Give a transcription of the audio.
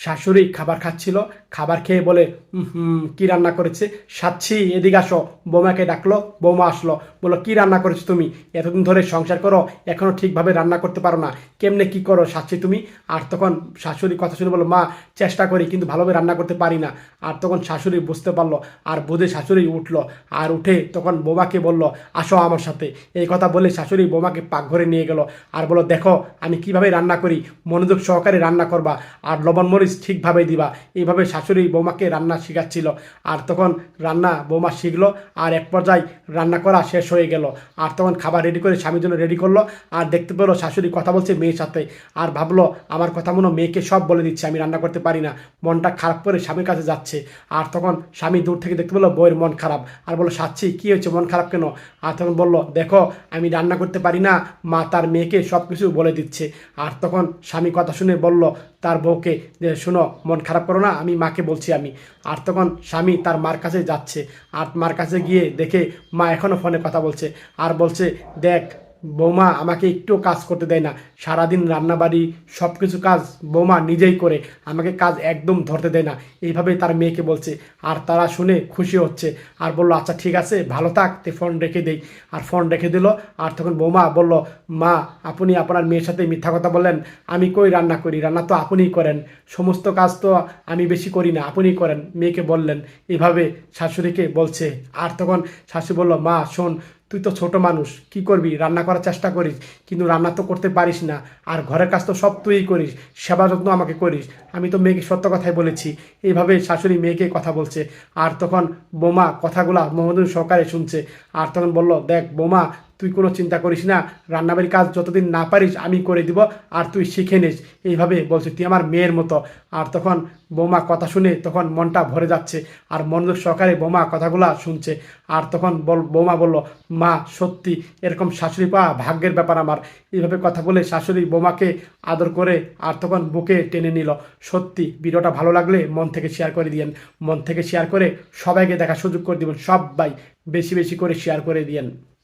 শাশুড়ি খাবার খাচ্ছিল, খাবার খেয়ে বলে কি রান্না করেছে? সাচ্ছি এদিকে আসো। বৌমাকে ডাকলো, বৌমা আসলো, বললো কি রান্না করেছো তুমি? এতদিন ধরে সংসার করো, এখনো ঠিকভাবে রান্না করতে পারো না, কেমনে কি করো সাচ্ছি তুমি? আর তখন শাশুড়ি কথা শুনে বললো, মা চেষ্টা করি কিন্তু ভালোভাবে রান্না করতে পারি না। আর তখন শাশুড়ি বুঝতে পারলো, আর বুঝে শাশুড়ি উঠলো, আর উঠে তখন বৌমাকে বলল, আসো আমার সাথে। এই কথা বলে শাশুড়ি বৌমাকে পাকঘরে নিয়ে গেল, আর বললো দেখো আমি কিভাবে রান্না করি, মনোযোগ সহকারে রান্না করবা, আর লবণ মরিচ ঠিকভাবে দিবা। এইভাবে শাশুড়ি বৌমাকে রান্না শেখাচ্ছিল। আর তখন রান্না বৌমা শিখলো, আর এক পর্যায়ে রান্না করা শেষ হয়ে গেল। আর তখন খাবার রেডি করে স্বামীর জন্য রেডি করলো, আর দেখতে পেলো শাশুড়ি কথা বলছে মেয়ের সাথে। আর ভাবলো আমার কথা মনে মেয়েকে সব বলে দিচ্ছে, আমি রান্না করতে পারি না। মনটা খারাপ করে স্বামীর কাছে যাচ্ছে। আর তখন স্বামী দূর থেকে দেখতে পেলো বউয়ের মন খারাপ, আর বললো সাচ্ছি কী হয়েছে, মন খারাপ কেন? আর তখন বললো দেখো আমি রান্না করতে পারি না, মা তার মেয়েকে সব কিছু বলে দিচ্ছে। আর তখন স্বামী কথা শুনে বলল তার বউকে যে শোনো, মন খারাপ করো না, আমি মাকে বলছি আমি। আর তখন স্বামী তার মার কাছে যাচ্ছে, আর মার কাছে গিয়ে দেখে মা এখনও ফোনে কথা বলছে, আর বলছে দেখ বৌমা আমাকে একটু কাজ করতে দেয় না, সারাদিন রান্নাবাড়ি সব কিছু কাজ বৌমা নিজেই করে, আমাকে কাজ একদম ধরতে দেয় না। এইভাবে তার মেয়েকে বলছে। আর তারা শুনে খুশি হচ্ছে, আর বললো আচ্ছা ঠিক আছে ভালো থাক, তে ফোন রেখে দেই। আর ফোন রেখে দিল। আর তখন বৌমা বলল, মা আপনি আপনার মেয়ের সাথে মিথ্যা কথা বললেন, আমি কই রান্না করি, রান্না তো আপনিই করেন, সমস্ত কাজ তো আমি বেশি করি না, আপনিই করেন, মেয়েকে বললেন। এভাবে শাশুড়িকে বলছে। আর তখন শাশুড়ি বলল, মা শোন, তুই তো ছোট মানুষ, কি করবি, রান্না করার চেষ্টা করিস কিন্তু রান্না তো করতে পারিস না, আর ঘরের কাজ তো সব তুই করিস, সেবা যত্ন আমাকে করিস, আমি তো মেয়েকে সত্য কথাই বলেছি। এইভাবে শাশুড়ি মেয়েকে কথা বলছে। আর তখন বোমা কথাগুলা মনোযোগ সহকারে শুনছে। আর তখন বলল, দেখ বোমা, তুই কোনো চিন্তা করিস না, রান্নাবাড়ির কাজ যতদিন না পারিস আমি করে দিব, আর তুই শিখে নিস। এইভাবে বলছে, তুই আমার মেয়ের মতো। আর তখন বৌমা কথা শুনে তখন মনটা ভরে যাচ্ছে, আর মনোযোগ সহকারে বৌমা কথাগুলা শুনছে। আর তখন বৌমা বলল, মা সত্যি এরকম শাশুড়ি পাওয়া ভাগ্যের ব্যাপার আমার। এইভাবে কথা বলে শাশুড়ি বৌমাকে আদর করে আর তখন বুকে টেনে নিল। সত্যি ভিডিওটা ভালো লাগলে মন থেকে শেয়ার করে দিয়েন, মন থেকে শেয়ার করে সবাইকে দেখার সুযোগ করে দিবেন, সবাই বেশি বেশি করে শেয়ার করে দিয়েন।